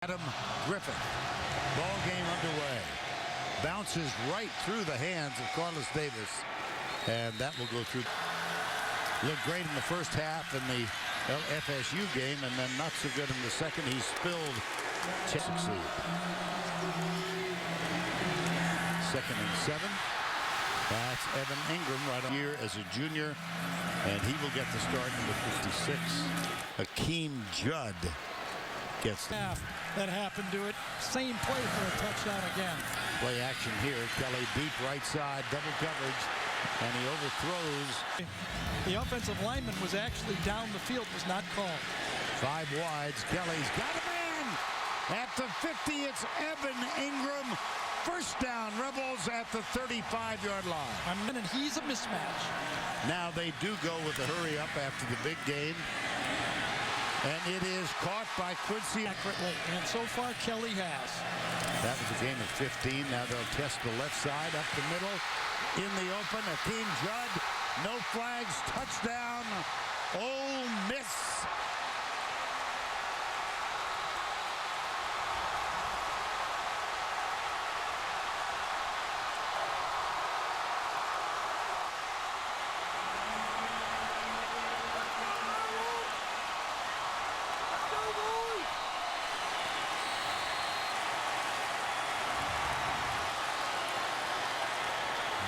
Adam Griffith. Ball game underway. Bounces right through the hands of Carlos Davis. And that will go through. Looked great in the first half in the FSU game, and then not so good in the second. He spilled to succeed. 2nd and 7. That's Evan Ingram right on here as a junior, and he will get the start number 56. Hakeem Judd gets the half that happened to it. Same play for a touchdown again. Play action here. Kelly deep right side, double coverage, and he overthrows. The offensive lineman was actually down the field, was not called. 5 wides. Kelly's got a man at the 50. It's Evan Ingram. First down, Rebels at the 35-yard line. And he's a mismatch. Now they do go with the hurry up after the big gain. And it is caught by Quincy. Accurately. And so far, Kelly has. That was a gain of 15. Now they'll test the left side, up the middle, in the open. Hakeem Judd, no flags, touchdown, Ole Miss.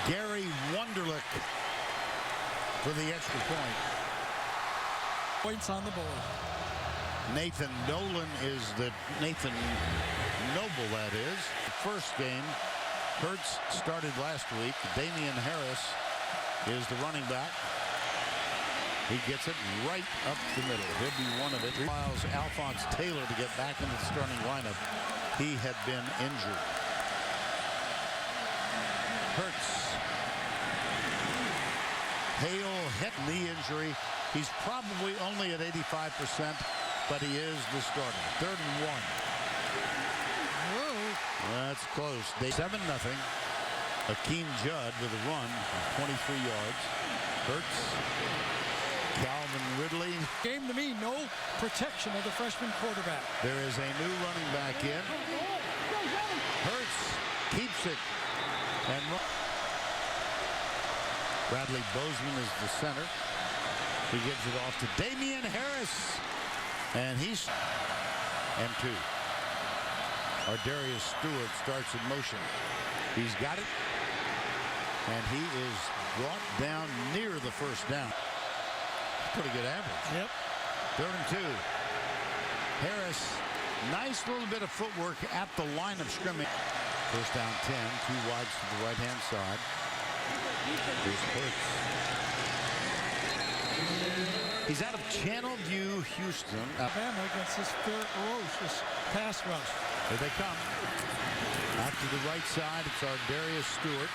Gary Wunderlich for the extra point. Points on the board. Nathan Nolan is the Nathan Noble, that is. First game, Hurts started last week. Damian Harris is the running back. He gets it right up the middle. He'll be one of it. Allows Alphonse Taylor to get back into the starting lineup. He had been injured. Hurts. Hale hit knee injury. He's probably only at 85%, but he is the starter. 3rd and 1. Whoa. That's close. 7-0. Hakeem Judd with a run, 23 yards. Hurts. Calvin Ridley. Game to me, no protection of the freshman quarterback. There is a new running back in. Hurts keeps it. And Bradley Bozeman is the center. He gives it off to Damian Harris. And he's... and 2. Ardarius Stewart starts in motion. He's got it. And he is brought down near the first down. Pretty good average. Yep. 3rd and 2. Harris, nice little bit of footwork at the line of scrimmage. First down 10, 2 wides to the right-hand side. Here's Hurts. He's out of Channelview, Houston. Alabama against this ferocious pass rush. Here they come. Out to the right side, it's Ardarius Stewart.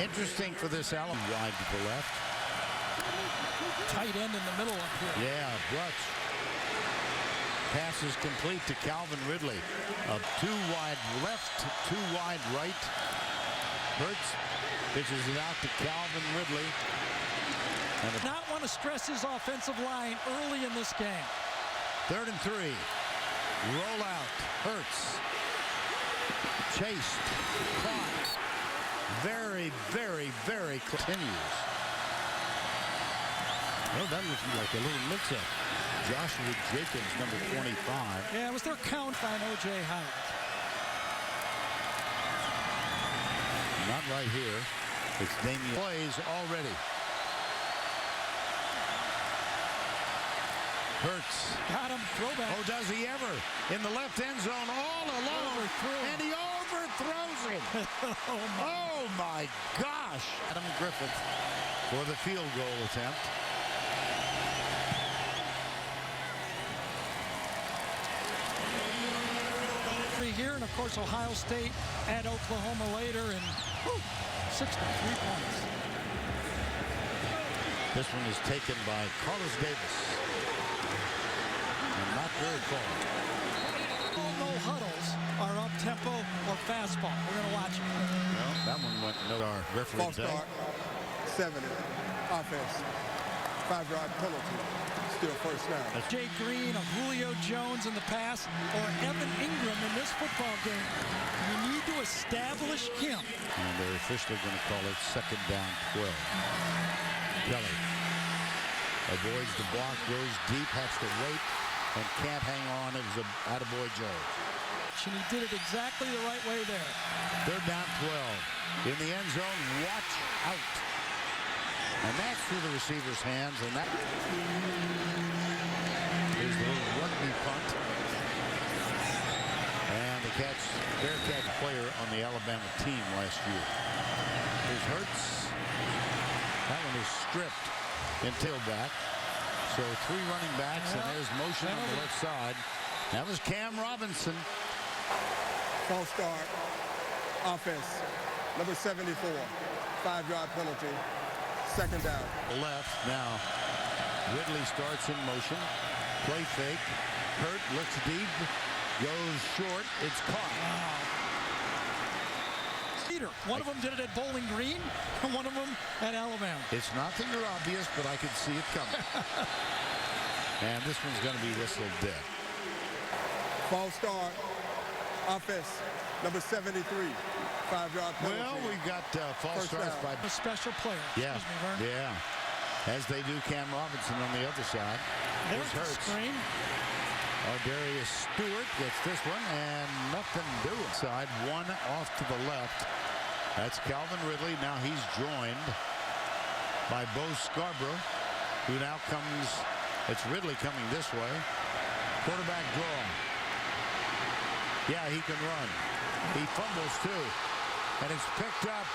Interesting for this Allen. Wide to the left. Tight end in the middle up here. Yeah, Brutch. Pass is complete to Calvin Ridley. 2 wide left, 2 wide right. Hurts pitches it out to Calvin Ridley. And not want to stress his offensive line early in this game. 3rd and 3. Roll out. Hurts. Chased. Caught. Very, very, very close. Continues. Well, that looks like a little mix-up. Joshua Jacobs, number 25. Yeah, it was their count by O.J. Howard. Not right here. It's Damian. Plays already. Hurts. Got him. Throwback. Oh, does he ever? In the left end zone all alone. And he overthrows it. Oh, my gosh. Adam Griffith for the field goal attempt. Here, and of course Ohio State at Oklahoma later, and 63 points. This one is taken by Carlos Davis, and not very far. No huddles are up tempo or fastball. We're going to watch it. Well, that one went no. Our referee false start, 7 offense, 5-yard penalty. Still first down. Jay Green or Julio Jones in the past, or Evan Ingram in this football game. You need to establish him. And they're officially going to call it second down 12. Kelly avoids the block, goes deep, has to wait, and can't hang on. It was a attaboy Jones. And he did it exactly the right way there. Third down 12. In the end zone, watch out. And that's through the receiver's hands, and that is the little rugby punt. And the Bearcat player on the Alabama team last year. Here's Hurts. That one is stripped in tailback. So three running backs, and there's motion on the left side. That was Cam Robinson. False start. Offense. Number 74. 5-yard penalty. Second down. Left now. Ridley starts in motion. Play fake. Hurt looks deep. Goes short. It's caught. One of them did it at Bowling Green, and one of them at Alabama. It's not that you're obvious, but I can see it coming. And this one's going to be whistled dead. False start. Offense. Number 73. 5-yard penalty. Well, we got false starts by a special player. Yeah, Excuse me, Vern. yeah. As they do Cam Robinson on the other side. There's the Hurts. screen. Darius Stewart gets this one, and nothing doing. Side one off to the left. That's Calvin Ridley. Now he's joined by Bo Scarborough, who now comes. It's Ridley coming this way. Quarterback draw. Yeah, he can run. He fumbles too. And it's picked up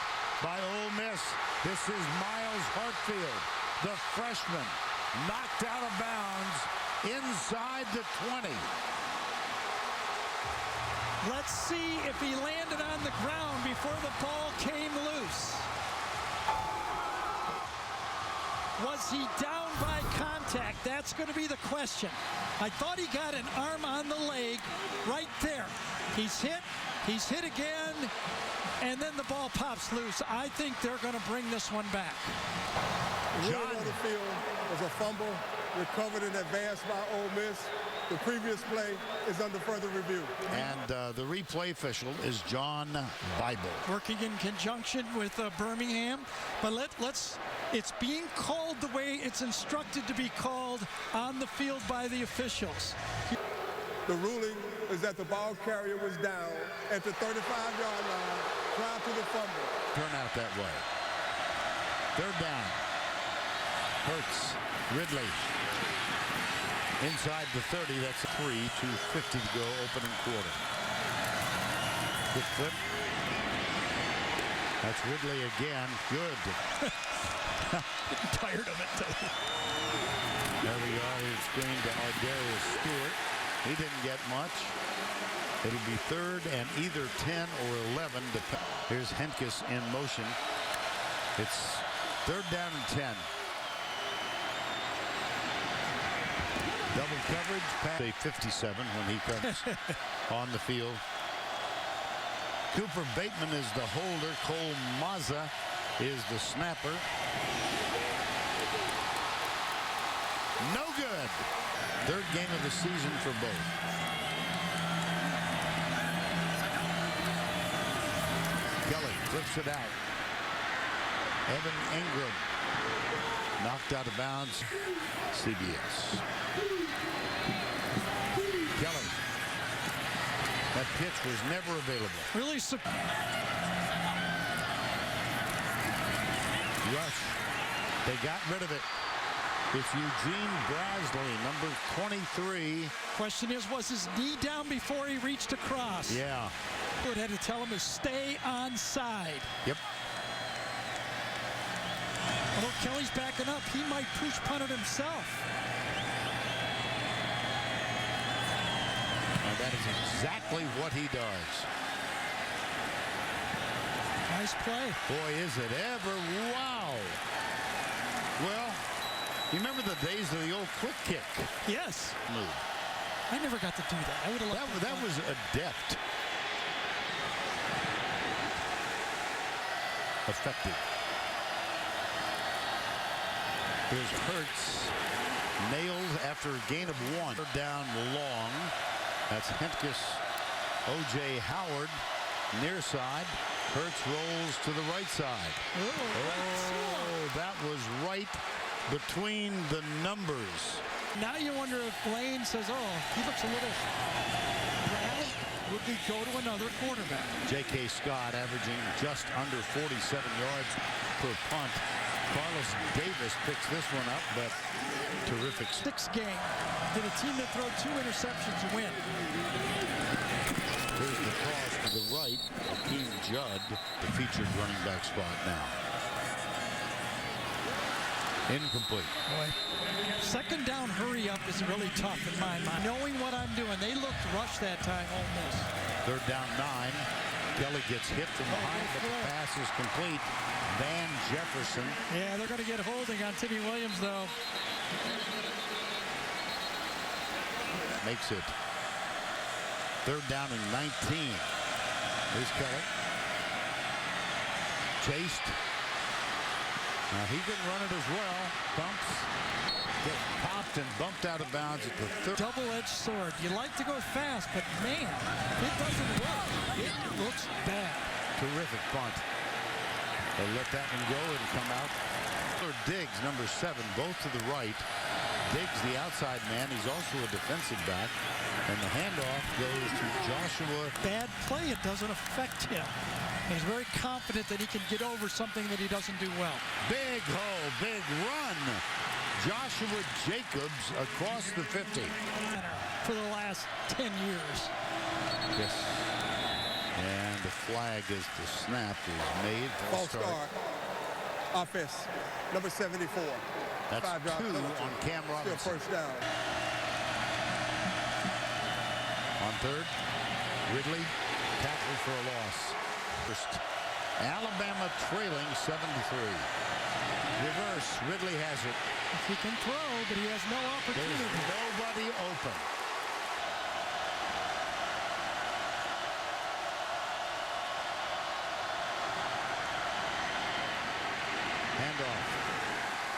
by Ole Miss. This is Miles Hartfield, the freshman, knocked out of bounds inside the 20. Let's see if he landed on the ground before the ball came loose. Was he down by contact? That's going to be the question. I thought he got an arm on the leg right there. He's hit again, and then the ball pops loose. I think they're going to bring this one back. John on the field was a fumble recovered in advance by Ole Miss. The previous play is under further review. And the replay official is John Bible. Working in conjunction with Birmingham. But it's being called the way it's instructed to be called on the field by the officials. The ruling is that the ball carrier was down at the 35-yard line prior to the fumble. Turn out that way. Third down. Hurts. Ridley. Inside the 30, that's 3, 2:50 to go, opening quarter. Quick flip. That's Ridley again. Good. Getting tired of it. There we go. He's screen to Darius Stewart. He didn't get much. It'll be third and either 10 or 11. Here's Henkes in motion. It's third down and 10. Double coverage, pass a 57 when he comes on the field. Cooper Bateman is the holder. Cole Mazza is the snapper. No good. Third game of the season for both. Kelly flips it out. Evan Ingram knocked out of bounds. CBS. Kelly. That pitch was never available. Really Rush. They got rid of it. It's Eugene Brasley, number 23. Question is, was his knee down before he reached across? Yeah. What had to tell him is stay onside. Yep. Although Kelly's backing up, he might push punt it himself. And that is exactly what he does. Nice play. Boy, is it ever. Wow. Well, you remember the days of the old quick kick? Yes. Move. I never got to do that. I would have loved That was adept. Effective. Here's Hurts. nailed after a gain of 1. Down long. That's Hentges. O.J. Howard near side. Hurts rolls to the right side. Oh, that was right between the numbers. Now you wonder if Lane says, oh, he looks a little rattled. Would we go to another quarterback? J.K. Scott averaging just under 47 yards per punt. Carlos Davis picks this one up, but terrific. 6 game. Did a team that throw 2 interceptions win? Here's the cross to the right. Akeem Judd, the featured running back spot now. Incomplete. Boy. Second down hurry up is really tough in my mind. Knowing what I'm doing, they looked rushed that time, Ole Miss. Third down 9. Kelly gets hit from behind, but the pass is complete. Van Jefferson. Yeah, they're going to get holding on Timmy Williams, though. Makes it third down and 19. Here's Kelly. Chased. Now he can run it as well. Bumps. Gets popped and bumped out of bounds at the third. Double-edged sword. You like to go fast, but man, it doesn't work. It looks bad. Terrific punt. They'll let that one go and come out. Diggs, number 7, both to the right. Diggs, the outside man. He's also a defensive back. And the handoff goes to Joshua. Bad play. It doesn't affect him. He's very confident that he can get over something that he doesn't do well. Big hole, big run. Joshua Jacobs across the 50. For the last 10 years. Yes. And the flag as the snap is made. False start. Offense, number 74. That's 2 on Cam Robinson. Still first down. On third, Ridley tackled for a loss. First, Alabama trailing 7-3. Reverse, Ridley has it. He can throw, but he has no opportunity. There's nobody open. Handoff.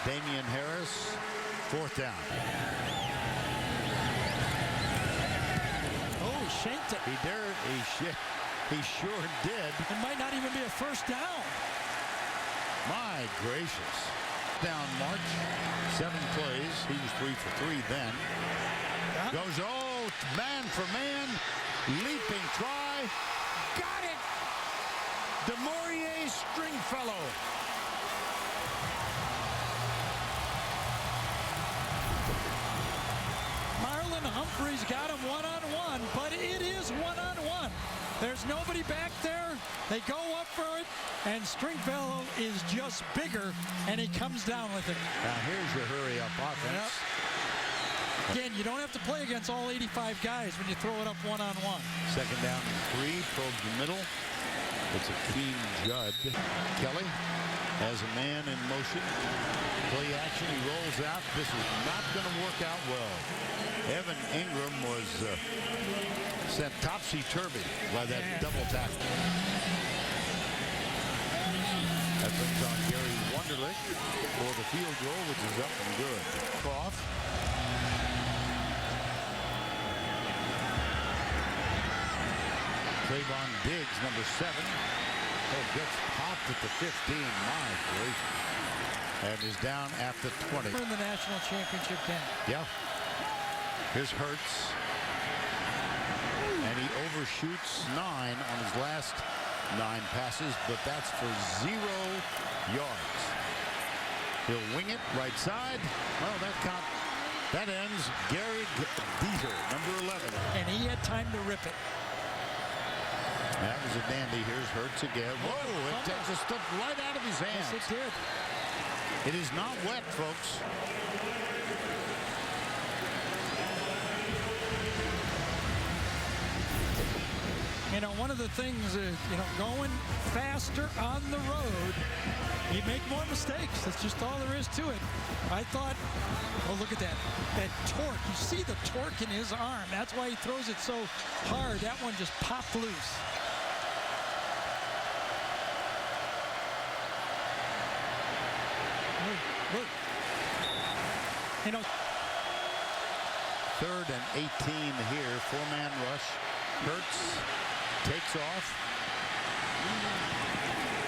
Damian Harris, 4th down. Oh, he shanked it. He dared, he sure did. It might not even be a first down. My gracious. Down march, 7 plays. He was 3 for 3 then. Yeah. Goes, oh, man for man. Leaping try. Got it. DeMaurier Stringfellow. Marlon Humphrey's got him one-on-one, but it is one-on-one. There's nobody back there. They go up for it, and Stringfellow is just bigger, and he comes down with it. Now here's your hurry-up offense. Yep. Again, you don't have to play against all 85 guys when you throw it up one-on-one. Second down and 3, probes the middle. It's Akeem Judd. Kelly has a man in motion. Play action, he rolls out. This is not going to work out well. Evan Ingram was sent topsy-turvy by that double tackle. That brings on Gary Wunderlich for the field goal, which is up and good. Croft. Trayvon Diggs, number 7. Oh, gets popped at the 15. My gracious. And is down at the 20. In the national championship game. Yeah. Here's Hurts. And he overshoots 9 on his last 9 passes, but that's for 0 yards. He'll wing it right side. Well, that ends Gary Dieter, number 11. And he had time to rip it. That was a dandy. Here's Hurts again. Whoa, it takes a step right out of his hands. Yes, it did. It is not wet, folks. You know, one of the things is, going faster on the road, you make more mistakes. That's just all there is to it. I thought, oh, look at that. That torque. You see the torque in his arm. That's why he throws it so hard. That one just popped loose. Look. 3rd and 18 here. 4-man rush. Hurts takes off.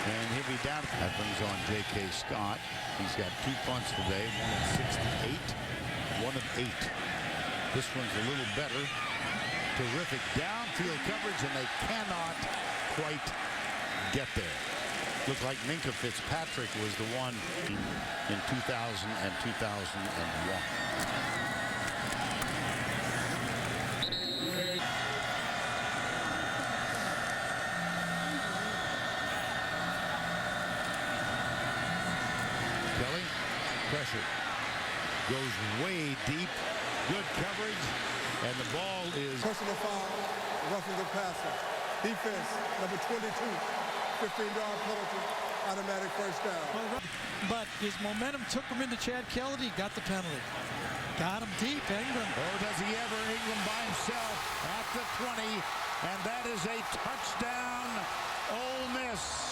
And he'll be down. That brings on J.K. Scott. He's got 2 punts today. 1 of 68. 1 of 8. This one's a little better. Terrific downfield coverage, and they cannot quite get there. Looked like Minka Fitzpatrick was the one in 2000 and 2001. Kelly, pressure. Goes way deep. Good coverage. And the ball is... Personal foul, roughing the passer. Defense, number 22, 15-yard penalty, automatic first down. But his momentum took him into Chad Kennedy, got the penalty. Got him deep, Ingram. Oh, does he ever? Ingram by himself at the 20, and that is a touchdown, Ole Miss.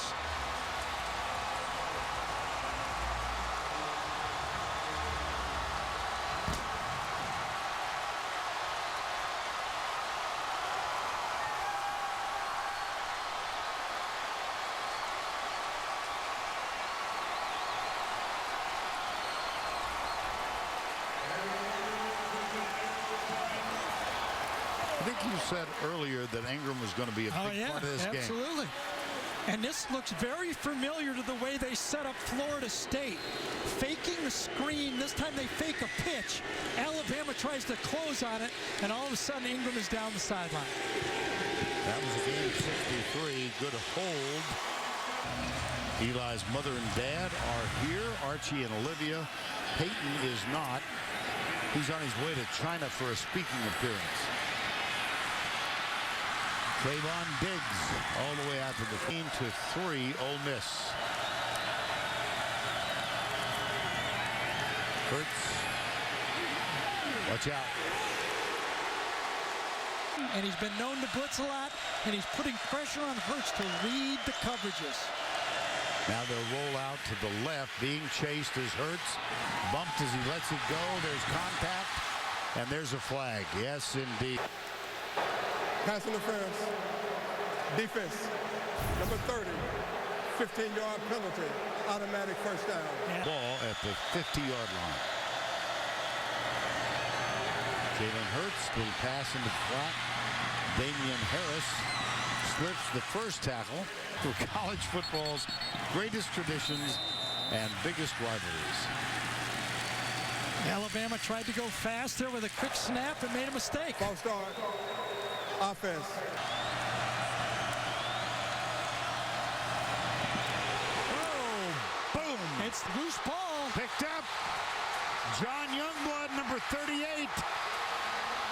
I think you said earlier that Ingram was going to be a big part of this game. Absolutely. And this looks very familiar to the way they set up Florida State. Faking the screen. This time they fake a pitch. Alabama tries to close on it, and all of a sudden Ingram is down the sideline. That was a game 63. Good hold. Eli's mother and dad are here. Archie and Olivia. Peyton is not. He's on his way to China for a speaking appearance. Trayvon Diggs all the way out to the 15-3 Ole Miss. Hurts. Watch out. And he's been known to blitz a lot, and he's putting pressure on Hurts to read the coverages. Now they'll roll out to the left. Being chased is Hurts. Bumped as he lets it go. There's contact. And there's a flag. Yes, indeed. Pass interference. Defense, number 30, 15-yard penalty, automatic first down. Ball at the 50-yard line. Jalen Hurts, little pass into the flat. Damian Harris slips the first tackle for college football's greatest traditions and biggest rivalries. Alabama tried to go fast there with a quick snap and made a mistake. False start. Offense. Oh, boom. It's loose ball. Picked up. John Youngblood, number 38.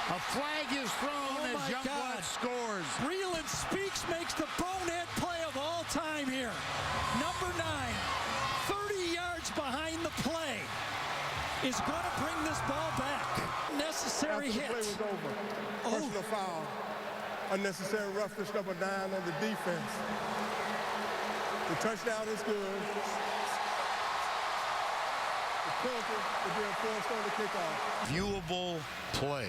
A flag is thrown as Youngblood scores. Breland Speaks makes the bonehead play of all time here. Number 9, 30 yards behind the play, is going to bring this ball back. Necessary hit. After the play was over. Personal foul. Unnecessary roughness, number 9 on the defense. The touchdown is good. The penalty is being forced on the kickoff. Viewable play.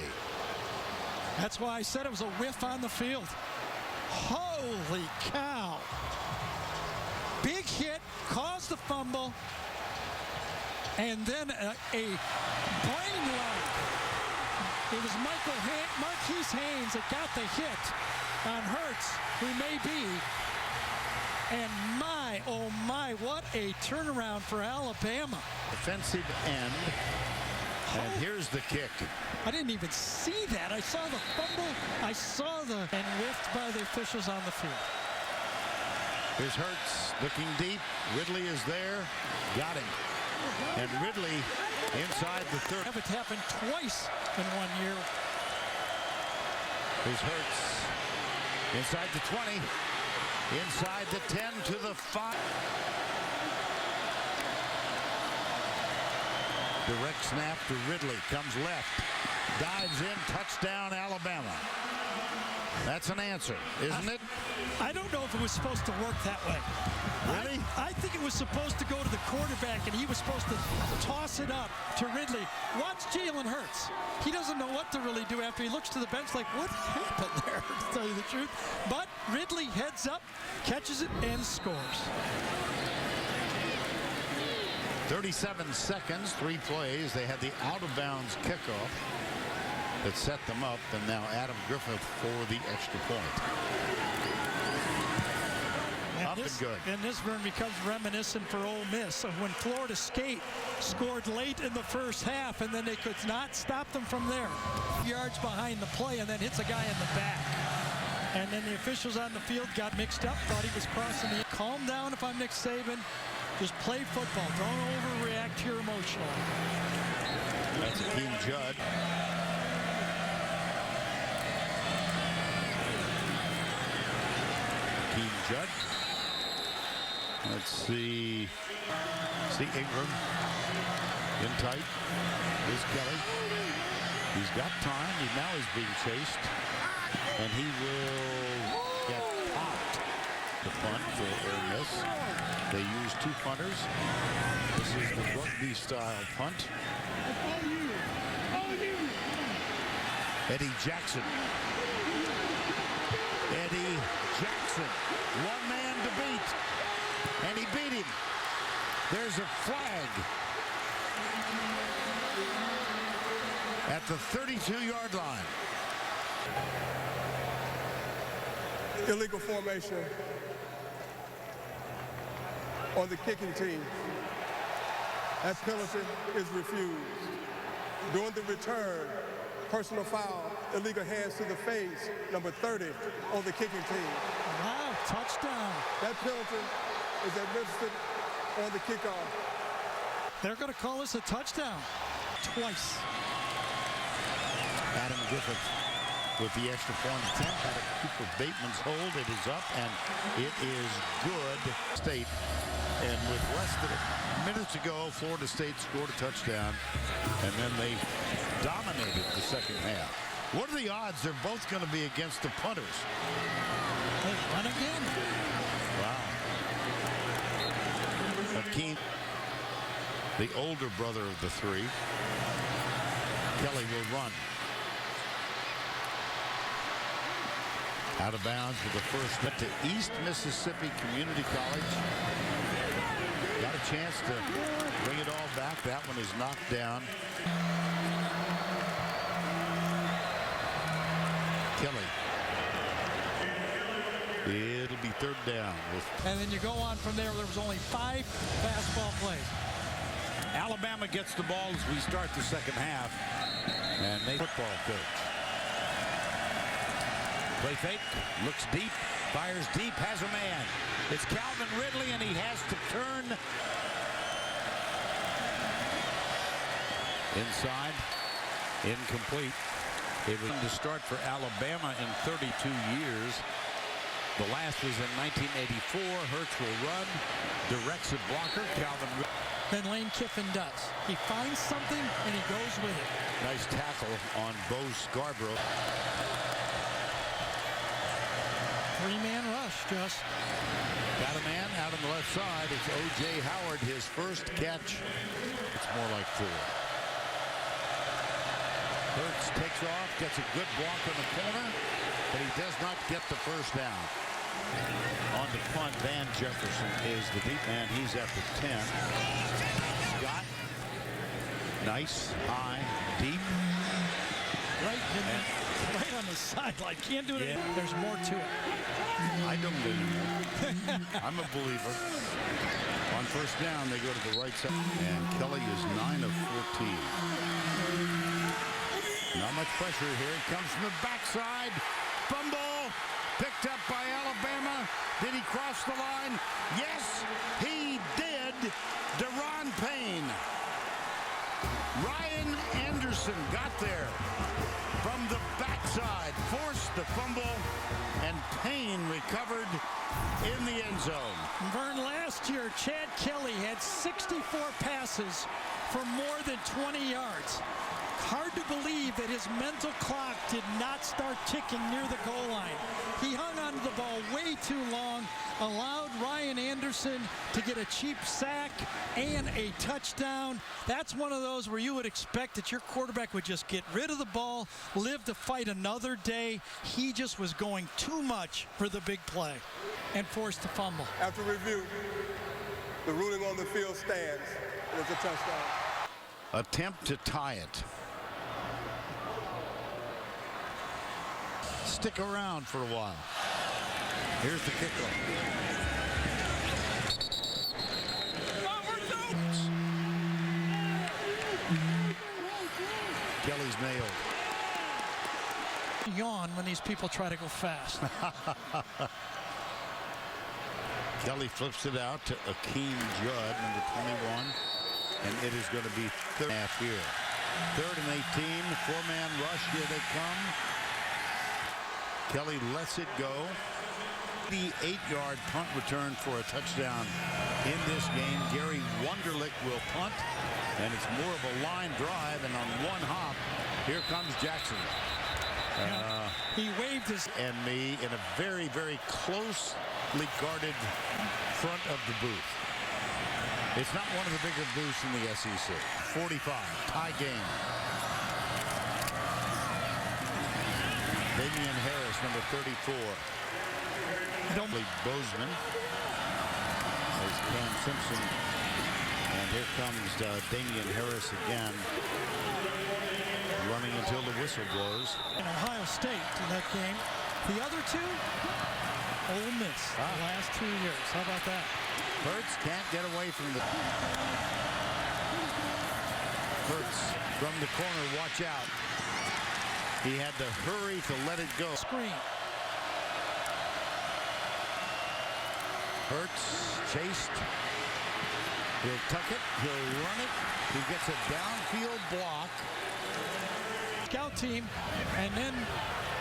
That's why I said it was a whiff on the field. Holy cow. Big hit, caused the fumble, and then a brain run. It was Marquise Haynes that got the hit on Hurts, who may be. And my, oh my, what a turnaround for Alabama. Defensive end. And here's the kick. I didn't even see that. I saw the fumble. I saw the and whiffed by the officials on the field. Here's Hurts looking deep. Ridley is there. Got him. And Ridley inside the 30. Have it happened twice in 1 year. Here's Hurts inside the 20. Inside the 10 to the 5. Direct snap to Ridley. Comes left. Dives in. Touchdown, Alabama. That's an answer, isn't it? I don't know if it was supposed to work that way. Really? I think it was supposed to go to the quarterback, and he was supposed to toss it up to Ridley. Watch Jalen Hurts. He doesn't know what to really do after he looks to the bench like, what happened there, to tell you the truth. But Ridley heads up, catches it, and scores. 37 seconds, 3 plays. They had the out-of-bounds kickoff that set them up, and now Adam Griffith for the extra point. Up and good. And this one becomes reminiscent for Ole Miss of when Florida State scored late in the first half, and then they could not stop them from there. Yards behind the play, and then hits a guy in the back. And then the officials on the field got mixed up, thought he was crossing the... Calm down if I'm Nick Saban. Just play football. Don't overreact here emotionally. That's Akeem Judd. Akeem Judd. Let's see. See Ingram. In tight. Here's Kelly. He's got time. He now is being chased. And he will get popped. The punt for Ole Miss. They use 2 punters. This is the rugby-style punt. Eddie Jackson. Eddie Jackson. One man to beat. And he beat him. There's a flag. At the 32-yard line. Illegal formation on the kicking team. That penalty is refused. During the return, personal foul, illegal hands to the face, number 30 on the kicking team. Wow, touchdown. That penalty is administered on the kickoff. They're going to call this a touchdown twice. Adam Griffith with the extra point attempt out of Cooper Bateman's hold. It is up, and it is good. State. And with less than minutes ago, Florida State scored a touchdown, and then they dominated the second half. What are the odds they're both going to be against the punters? They run again. Wow. Akeem, the older brother of the 3. Kelly will run. Out of bounds with the first to East Mississippi Community College. Got a chance to bring it all back. That one is knocked down. Kelly. It'll be 3rd down. And then you go on from there. There was only 5 fastball plays. Alabama gets the ball as we start the second half. And they football coach. Play fake, looks deep, fires deep, has a man. It's Calvin Ridley, and he has to turn. Inside, incomplete. It was to start for Alabama in 32 years. The last was in 1984. Hurts will run, directs a blocker, Calvin Ridley. Then Lane Kiffin does. He finds something, and he goes with it. Nice tackle on Bo Scarborough. 3-man rush, just. Got a man out on the left side. It's O.J. Howard, his first catch. It's more like 4. Hurts takes off, gets a good block in the corner, but he does not get the first down. On the punt, Van Jefferson is the deep man. He's at the 10. Scott. Nice, high, deep. Right on the sideline. Can't do it. Yeah. There's more to it. I don't believe. I'm a believer. On first down, they go to the right side. And Kelly is 9 of 14. Not much pressure here. It comes from the backside. Fumble. Picked up by Alabama. Did he cross the line? Yes, he did. Deron Payne. Ryan Anderson got there from the backside, forced the fumble, and Payne recovered in the end zone. Vern, last year, Chad Kelly had 64 passes for more than 20 yards. Hard to believe that his mental clock did not start ticking near the goal line. He hung onto the ball way too long, allowed Ryan Anderson to get a cheap sack and a touchdown. That's one of those where you would expect that your quarterback would just get rid of the ball, live to fight another day. He just was going too much for the big play and forced to fumble. After review, the ruling on the field stands. It was a touchdown. Attempt to tie it. Stick around for a while. Here's the kickoff. Kelly's nailed. Yawn when these people try to go fast. Kelly flips it out to Akeem Judd, number 21. And it is going to be third half here. 3rd and 18, four-man rush. Here they come. Kelly lets it go. The 8-yard punt return for a touchdown in this game. Gary Wunderlich will punt, and it's more of a line drive. And on one hop, here comes Jackson. He waved his and me in a very, very closely guarded front of the booth. It's not one of the bigger booths in the SEC. 45, tie game. Damian Harris, number 34. Bozeman. There's Cam Simpson. And here comes Damian Harris again. Running until the whistle blows. in Ohio State in that game. The other two, Ole Miss, the last 2 years. How about that? Hurts can't get away from the... Hurts from the corner, watch out. He had to hurry to let it go. Screen. Hurts chased. He'll tuck it, he'll run it. He gets a downfield block. Scout team, and then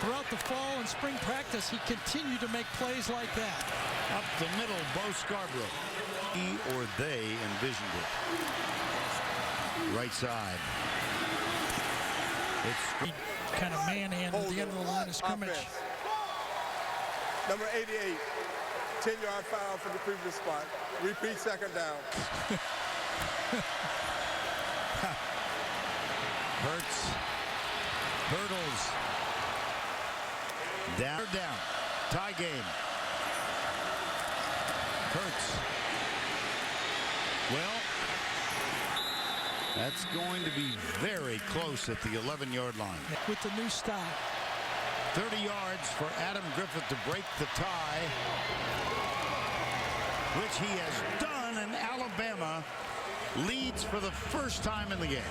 throughout the fall and spring practice, he continued to make plays like that. Up the middle, Bo Scarborough. He or they envisioned it. Right side. It's kind of manhandled at the end of the line of scrimmage. Offense. Number 88, 10-yard foul from the previous spot. Repeat second down. Hurts. Hurdles. Down. Tie game. Hurts. Well, that's going to be very close at the 11-yard line. With the new style. 30 yards for Adam Griffith to break the tie, which he has done, and Alabama leads for the first time in the game.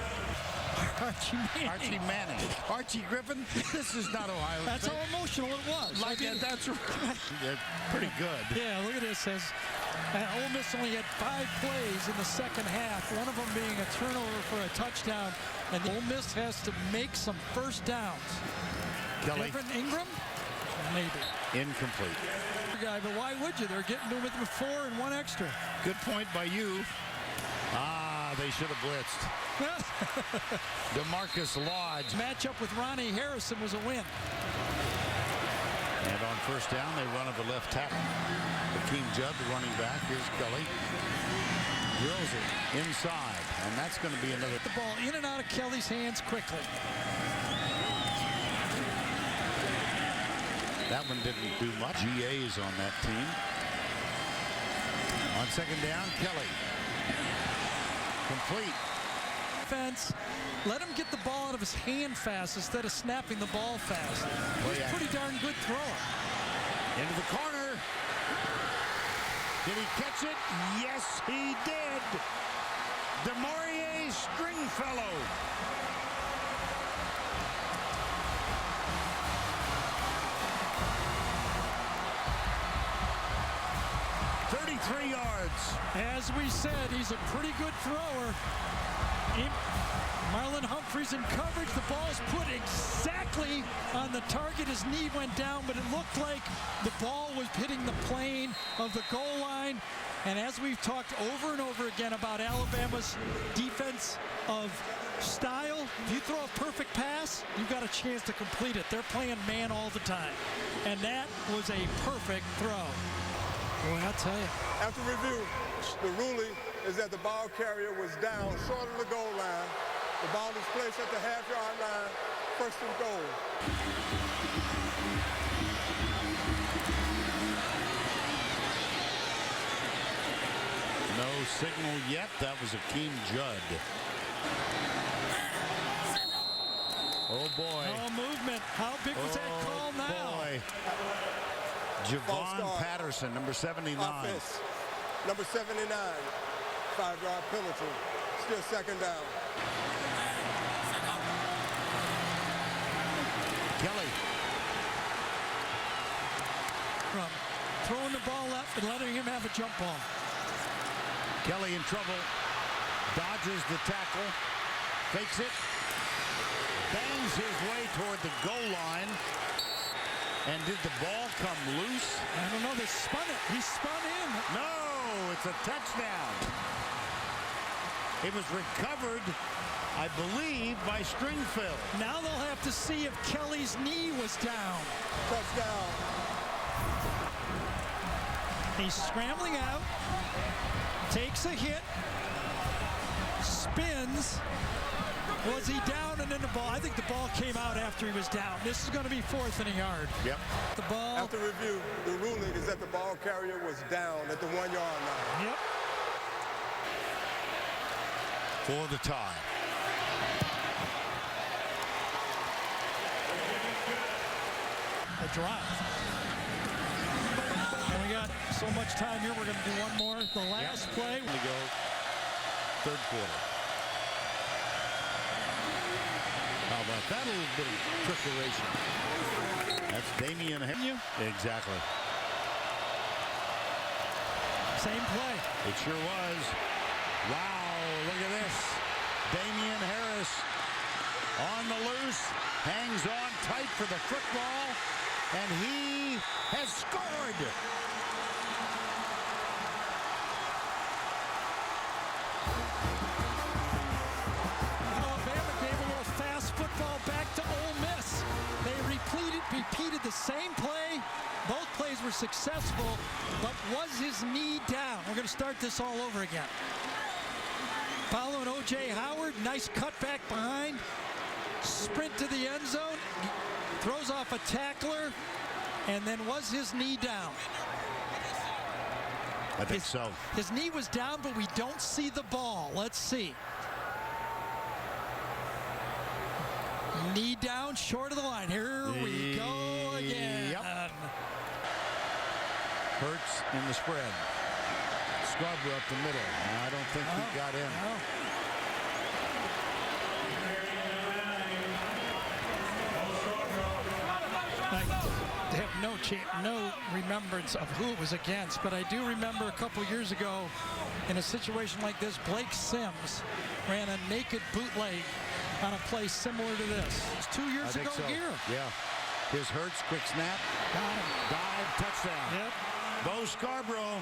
Archie Manning. Archie Griffin, this is not Ohio State. That's how emotional it was. Like that's pretty good. Yeah, look at this. Says Ole Miss only had 5 plays in the second half, one of them being a turnover for a touchdown, and Ole Miss has to make some first downs. Kelly. Evan Ingram? Maybe. Incomplete. Guy, but why would you? They're getting to with 4 and 1 extra. Good point by you. They should have blitzed. DeMarcus Lodge. Matchup with Ronnie Harrison was a win. And on first down, they run of the left tackle. Akeem Judd, the running back. Here's Kelly. Drills it inside, and that's going to be another. The ball in and out of Kelly's hands quickly. That one didn't do much. GA is on that team. On second down, Kelly. Complete. Defense, let him get the ball out of his hand fast instead of snapping the ball fast. He's a pretty darn good thrower. Into the corner. Did he catch it? Yes, he did. DeMaurier Stringfellow. As we said, he's a pretty good thrower. Marlon Humphreys in coverage. The ball's put exactly on the target. His knee went down, but it looked like the ball was hitting the plane of the goal line. And as we've talked over and over again about Alabama's defense of style, if you throw a perfect pass, you've got a chance to complete it. They're playing man all the time. And that was a perfect throw. Boy, I'll tell you. After review, the ruling is that the ball carrier was down short of the goal line. The ball is placed at the half-yard line, first and goal. No signal yet. That was Akeem Judd. Oh, boy. No movement. How big was that call now? Boy. Javon Patterson, number 79. Offense, number 79. 5-yard penalty. Still second down. Kelly. From throwing the ball up and letting him have a jump ball. Kelly in trouble. Dodges the tackle. Fakes it. Bangs his way toward the goal line. And did the ball come loose? I don't know. They spun it. He spun in. No, it's a touchdown. It was recovered, I believe, by Stringfield. Now they'll have to see if Kelly's knee was down. Touchdown. He's scrambling out. Takes a hit. Spins. Was he down and then the ball? I think the ball came out after he was down. This is going to be 4th and a yard. Yep. The ball. After review, the ruling is that the ball carrier was down at the 1-yard line. Yep. For the tie. A drive. And we got so much time here. We're going to do one more. The last play. We go third quarter. How about that little bit of trickeration? That's Damian Harris. Exactly. Same play. It sure was. Wow, look at this. Damian Harris on the loose, hangs on tight for the football, and he has scored. Alabama gave a little fast football back to Ole Miss. They repeated the same play. Both plays were successful, but was his knee down? We're going to start this all over again. Following O.J. Howard, nice cutback behind. Sprint to the end zone. Throws off a tackler, and then was his knee down? I think so. His knee was down, but we don't see the ball. Let's see. Knee down, short of the line. Here we go again. Yep. Hurts in the spread. Scarborough up the middle. I don't think he got in. No. I have no remembrance of who it was against, but I do remember a couple years ago in a situation like this, Blake Sims ran a naked bootleg on a play similar to this. It's 2 years ago here. Yeah. Here's Hurts, quick snap. Got him. Dive, touchdown. Yep. Bo Scarborough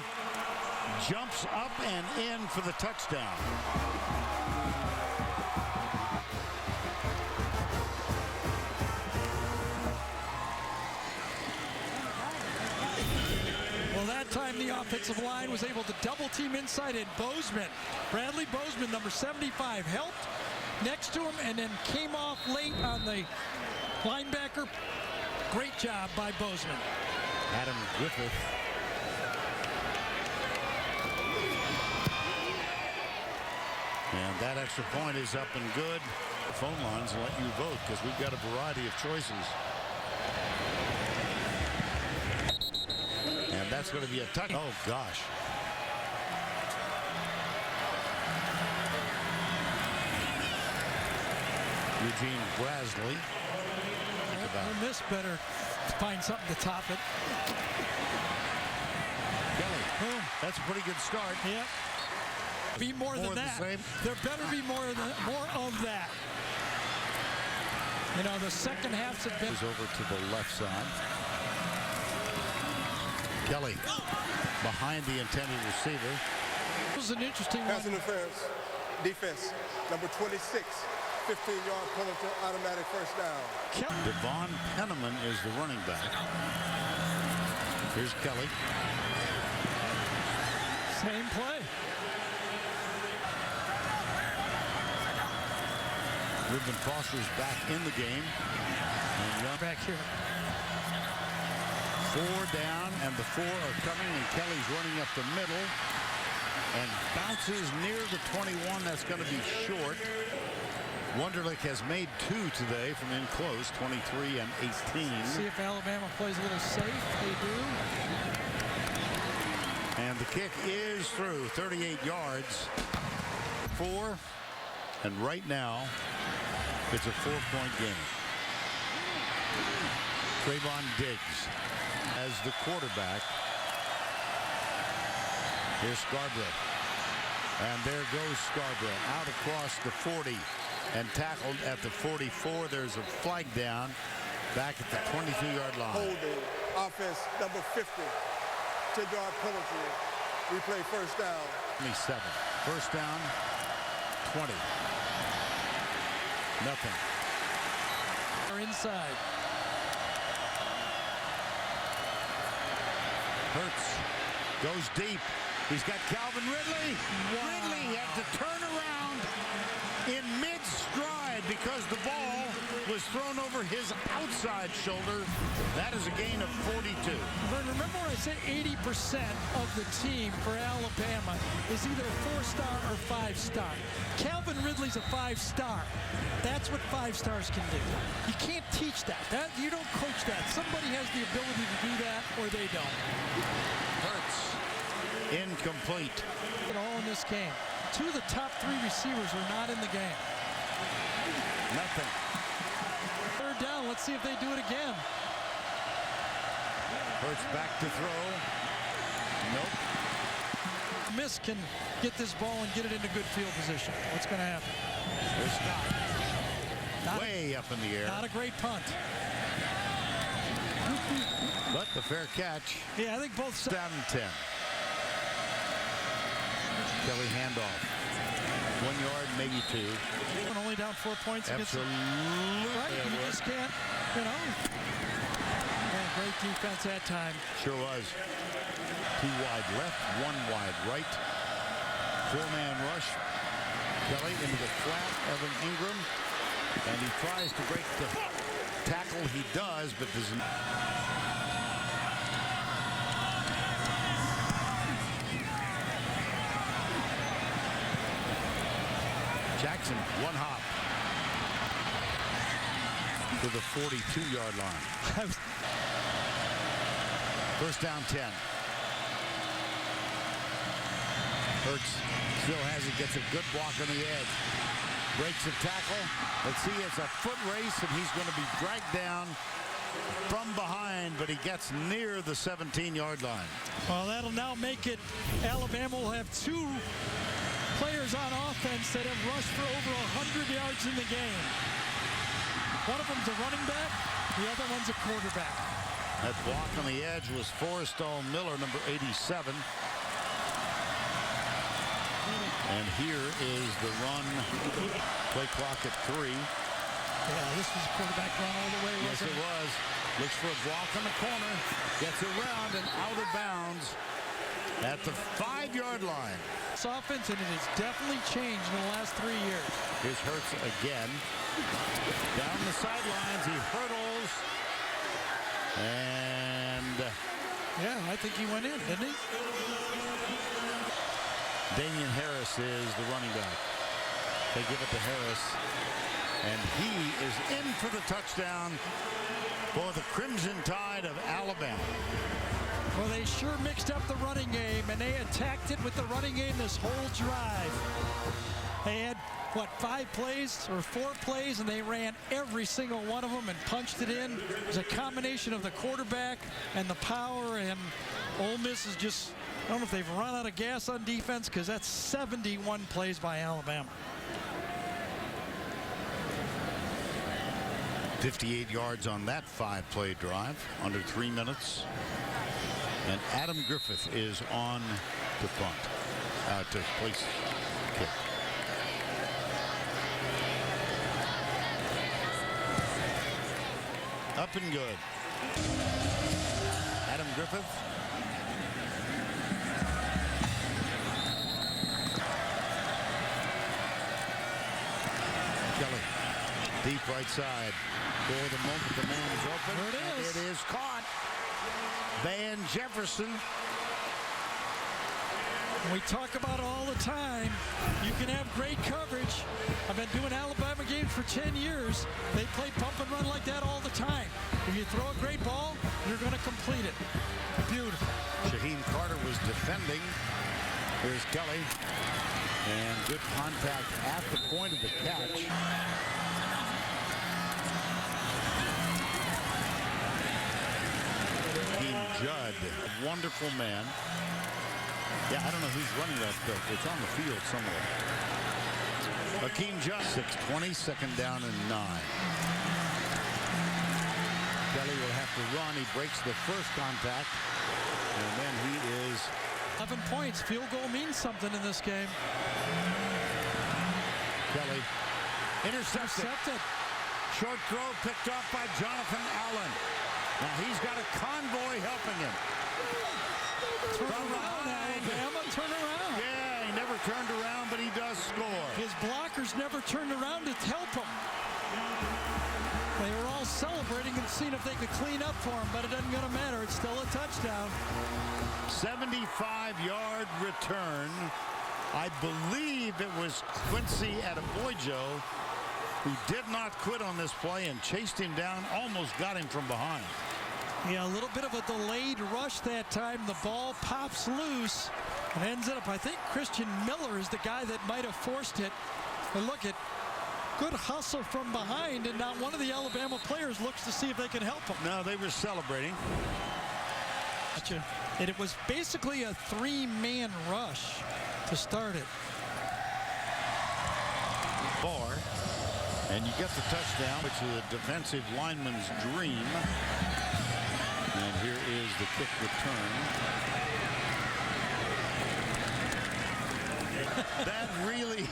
jumps up and in for the touchdown. Well, that time the offensive line was able to double team inside, and Bozeman, Bradley Bozeman, number 75, helped next to him and then came off late on the linebacker. Great job by Bozeman. Adam Griffith. And that extra point is up and good. The phone lines will let you vote because we've got a variety of choices. And that's going to be a touch. Oh, gosh. Eugene Brasley. Ole Miss better find something to top it. Kelly. That's a pretty good start. Yep. Be more than that. There better be more of that. You know, the second half's have been over to the left side. Kelly behind the intended receiver. This was an interesting Pass one. interference. Defense, number 26, 15-yard penalty, automatic first down. Devon Penniman is the running back. Here's Kelly. Same play. Reuben Foster's back in the game. And Young Back here. 4 down, and the 4 are coming, and Kelly's running up the middle and bounces near the 21. That's going to be short. Wunderlich has made 2 today from in close, 23 and 18. See if Alabama plays a little safe. They do. And the kick is through, 38 yards. 4, and right now it's a 4-point game. Trayvon Diggs as the quarterback. Here's Scarborough. And there goes Scarborough out across the 40 and tackled at the 44. There's a flag down back at the 22-yard line. Holding, offense number 50, 10-yard penalty. Replay first down. 27. First down, 20. Nothing. They're inside. Hurts goes deep. He's got Calvin Ridley. Wow. Ridley had to turn around in mid-stride because the ball was thrown over his outside shoulder. That is a gain of 42. Remember when I said 80% of the team for Alabama is either a 4-star or 5-star. Calvin Ridley's a 5-star. That's what 5-stars can do. You can't teach that. You don't coach that. Somebody has the ability to do that, or they don't. Hurts. Incomplete. All in this game. 2 of the top 3 receivers are not in the game. Nothing. 3rd down. Let's see if they do it again. Hurts back to throw. Nope. Miss can get this ball and get it into good field position. What's going to happen? There's Scott. Way up in the air. Not a great punt. But the fair catch. Yeah, I think both sides. Down 10. Kelly handoff. 1 yard, maybe 2. Only down 4 points. Absolutely. Right, you just can't, Man, great defense that time. Sure was. 2 wide left, 1 wide right. 4-man rush. Kelly into the flat, Evan Ingram. And he tries to break the tackle. He does, but doesn't. Jackson, 1 hop to the 42-yard line. First down 10. Hurts still has it, gets a good block on the edge. Breaks a tackle. Let's see, it's a foot race, and he's going to be dragged down from behind, but he gets near the 17-yard line. Well, that'll now make it. Alabama will have 2 players on offense that have rushed for over 100 yards in the game. One of them's a running back, the other one's a quarterback. That block on the edge was Forrestal Miller, number 87. And here is the run. Play clock at 3. Yeah, this was a quarterback run all the way. Yes, it was. Looks for a block on the corner. Gets around and out of bounds at the 5-yard line. This offense, and it has definitely changed in the last 3 years. Here's Hurts again. Down the sidelines, he hurdles. And yeah, I think he went in, didn't he? Damian Harris is the running back. They give it to Harris. And he is in for the touchdown for the Crimson Tide of Alabama. Well, they sure mixed up the running game, and they attacked it with the running game this whole drive. They had, 5 plays or 4 plays, and they ran every single one of them and punched it in. It was a combination of the quarterback and the power, and Ole Miss is just, I don't know if they've run out of gas on defense, because that's 71 plays by Alabama. 58 yards on that 5-play drive, under 3 minutes. And Adam Griffith is on to punt, to place kick. Up and good. Adam Griffith. Kelly. Deep right side. For the moment, the man is open. There it is. And it is caught. Van Jefferson. We talk about it all the time. You can have great coverage. I've been doing Alabama games for 10 years. They play pump and run like that all the time. If you throw a great ball, you're going to complete it. Beautiful. Shaheem Carter was defending. Here's Kelly. And good contact at the point of the catch. Hakeem Judd, a wonderful man. Yeah, I don't know who's running that pick. It's on the field somewhere. Hakeem Judd, 6:20, second down and 9. Kelly will have to run. He breaks the first contact. And then he is 11 points. Field goal means something in this game. Kelly intercepted. Short throw picked off by Jonathan Allen. Now he's got a convoy helping him. Turn around, Alabama. Turn around. Yeah, he never turned around, but he does score. His blockers never turned around to help him. They were all celebrating and seeing if they could clean up for him, but it doesn't gonna matter. It's still a touchdown. 75-yard return. I believe it was Quincy Adebojo who did not quit on this play and chased him down, almost got him from behind. Yeah, a little bit of a delayed rush that time. The ball pops loose and ends up, I think Christian Miller is the guy that might have forced it. But look at good hustle from behind, and not one of the Alabama players looks to see if they can help him. No, they were celebrating. And it was basically a three-man rush to start it. Bar, and you get the touchdown, which is a defensive lineman's dream. And here is the kick return. That really,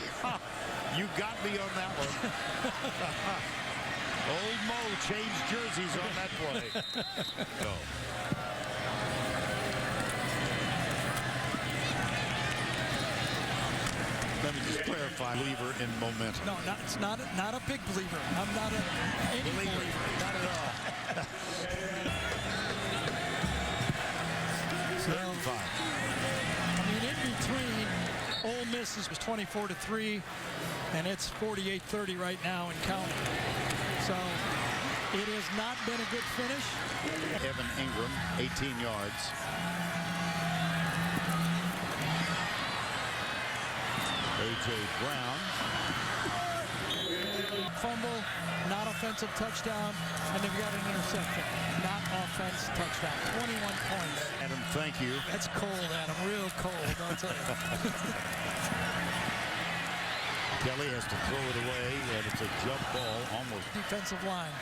you got me on that one. Old Mo changed jerseys on that play. Go. Let me just clarify, believer in momentum. No, it's not a big believer. I'm not any believer. Not at all. I mean, in between, Ole Miss was 24-3, and it's 48-30 right now and counting. So it has not been a good finish. Evan Ingram, 18 yards. A.J. Brown. Fumble, not offensive touchdown, and they've got an interception. Not offense, touchdown. 21 points. Adam, thank you. That's cold, Adam. Real cold, I'll tell you. Kelly has to throw it away, and it's a jump ball, almost. Defensive line.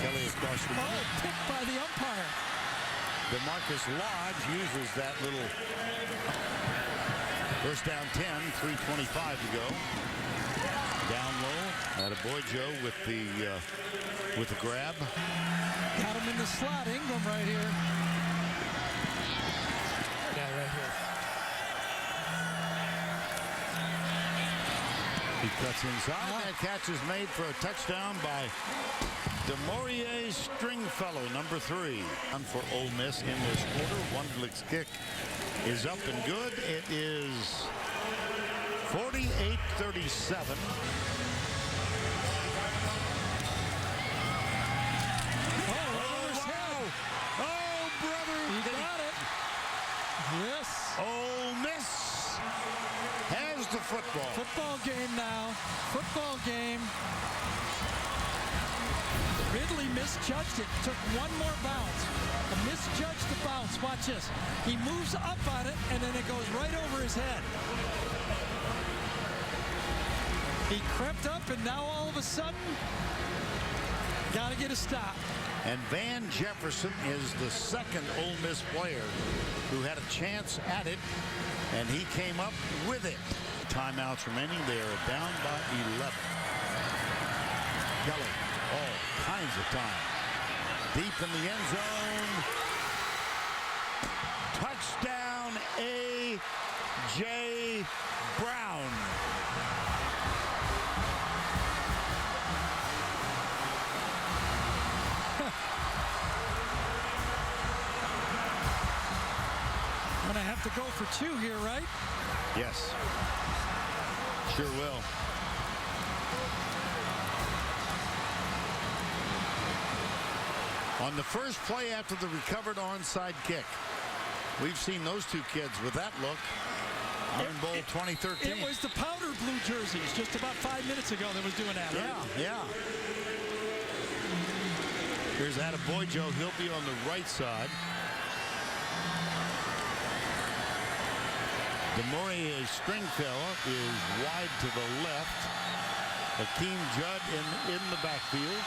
Kelly across the middle. Oh, picked by the umpire. DeMarcus Lodge uses that little first down 10, 3:25 to go. Down low, Adebojo with the grab. Got him in the slot. Ingram right here. Yeah, right here. He cuts inside. That catch is made for a touchdown by DeMaurier Stringfellow, number 3. And for Ole Miss in this quarter, Wundlick's kick is up and good. It is 48-37. Oh, brother. He got it. Yes. Ole Miss has the football. Football game now. Football game. Ridley misjudged it. Took one more bounce. Misjudged the bounce. Watch this. He moves up on it, and then it goes right over his head. He crept up, and now all of a sudden, got to get a stop. And Van Jefferson is the second Ole Miss player who had a chance at it, and he came up with it. Timeouts remaining. They are down by 11. Kelly, all kinds of time. Deep in the end zone. Touchdown, A.J. Brown. Gonna have to go for 2 here, right? Yes. Sure will. On the first play after the recovered onside kick. We've seen those two kids with that look. Iron Bowl 2013. It was the powder blue jerseys just about 5 minutes ago that was doing that. Yeah, right? yeah. Here's Attaboy Joe. He'll be on the right side. DeMaurier Stringfellow is wide to the left. Akeem Judd in the backfield.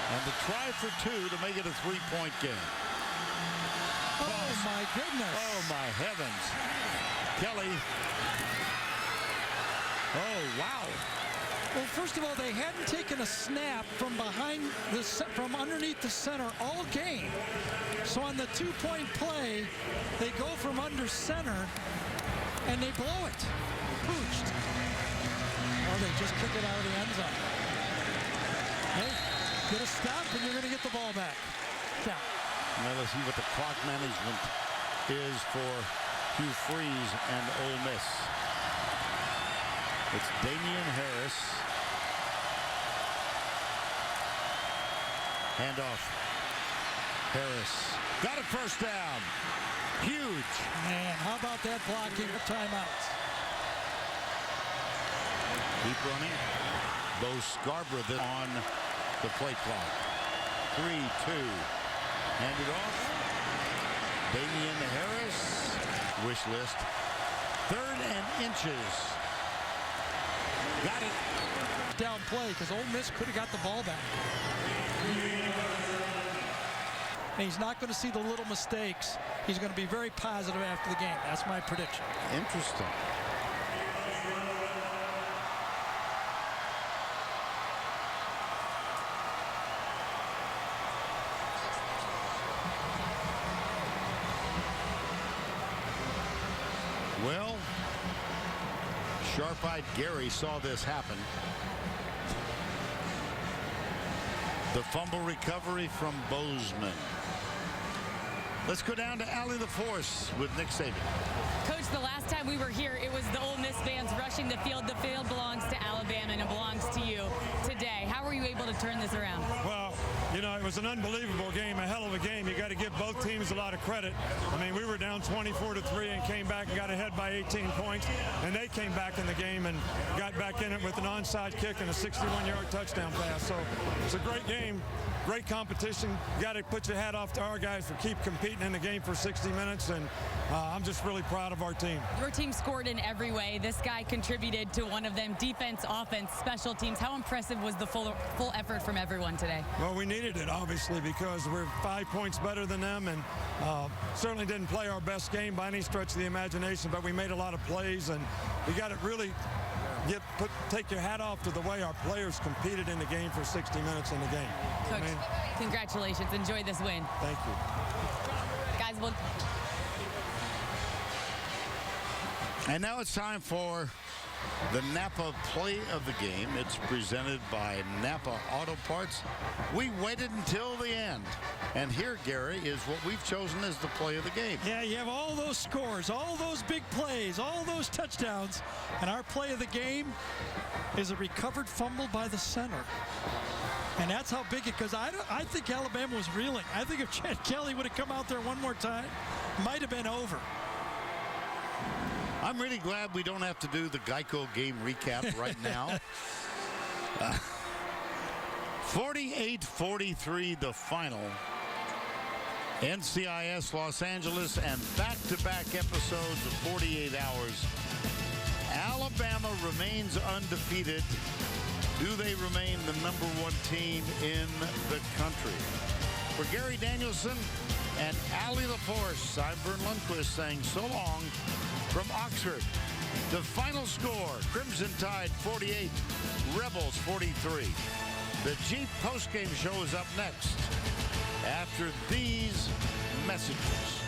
And the try for 2 to make it a 3-point game. Oh, my goodness. Oh, my heavens. Kelly. Oh, wow. Well, first of all, they hadn't taken a snap from underneath the center all game. So on the 2-point play, they go from under center and they blow it. Pooched. Oh, they just kick it out of the end zone. Hey, get a stop and you're going to get the ball back. Yeah. Now let's see what the clock management is for Hugh Freeze and Ole Miss. It's Damian Harris. Handoff. Harris. Got it, first down. Huge. Man, how about that blocking of timeouts? Keep running. Bo Scarborough then on the play clock. 3-2. Hand it off. Damian Harris. Wish list. 3rd and inches. Got it. Down play because Ole Miss could have got the ball back. And he's not going to see the little mistakes. He's going to be very positive after the game. That's my prediction. Interesting. Well, sharp-eyed Gary saw this happen. The fumble recovery from Bozeman. Let's go down to Allie LaForce with Nick Saban. Coach, the last time we were here, it was the Ole Miss fans rushing the field. The field belongs to Alabama, and it belongs to you today. How were you able to turn this around? Well, you know, it was an unbelievable game, a hell of a game. You got to give both teams a lot of credit. I mean, we were down 24-3 and came back and got ahead by 18 points, and they came back in the game and got back in it with an onside kick and a 61-yard touchdown pass. So it's a great game, great competition. You got to put your hat off to our guys for keep competing in the game for 60 minutes, and I'm just really proud of our team. Your team scored in every way. This guy contributed to one of them. Defense, offense, special teams. How impressive was the full effort from everyone today? Well, we needed it, obviously, because we're 5 points better than them, and certainly didn't play our best game by any stretch of the imagination, but we made a lot of plays, and we got to really take your hat off to the way our players competed in the game for 60 minutes in the game. Coach, congratulations. Enjoy this win. Thank you. Guys, we'll... And now it's time for the Napa play of the game. It's presented by Napa Auto Parts. We waited until the end. And here, Gary, is what we've chosen as the play of the game. Yeah, you have all those scores, all those big plays, all those touchdowns. And our play of the game is a recovered fumble by the center. And that's how big it, because I think Alabama was reeling. I think if Chad Kelly would have come out there one more time, might have been over. I'm really glad we don't have to do the Geico game recap right now. 48-43 the final. NCIS Los Angeles and back-to-back episodes of 48 Hours. Alabama remains undefeated. Do they remain the #1 team in the country? For Gary Danielson and Allie LaForce, I'm Vern Lundquist saying so long from Oxford. The final score, Crimson Tide 48, Rebels 43. The Jeep postgame show is up next after these messages.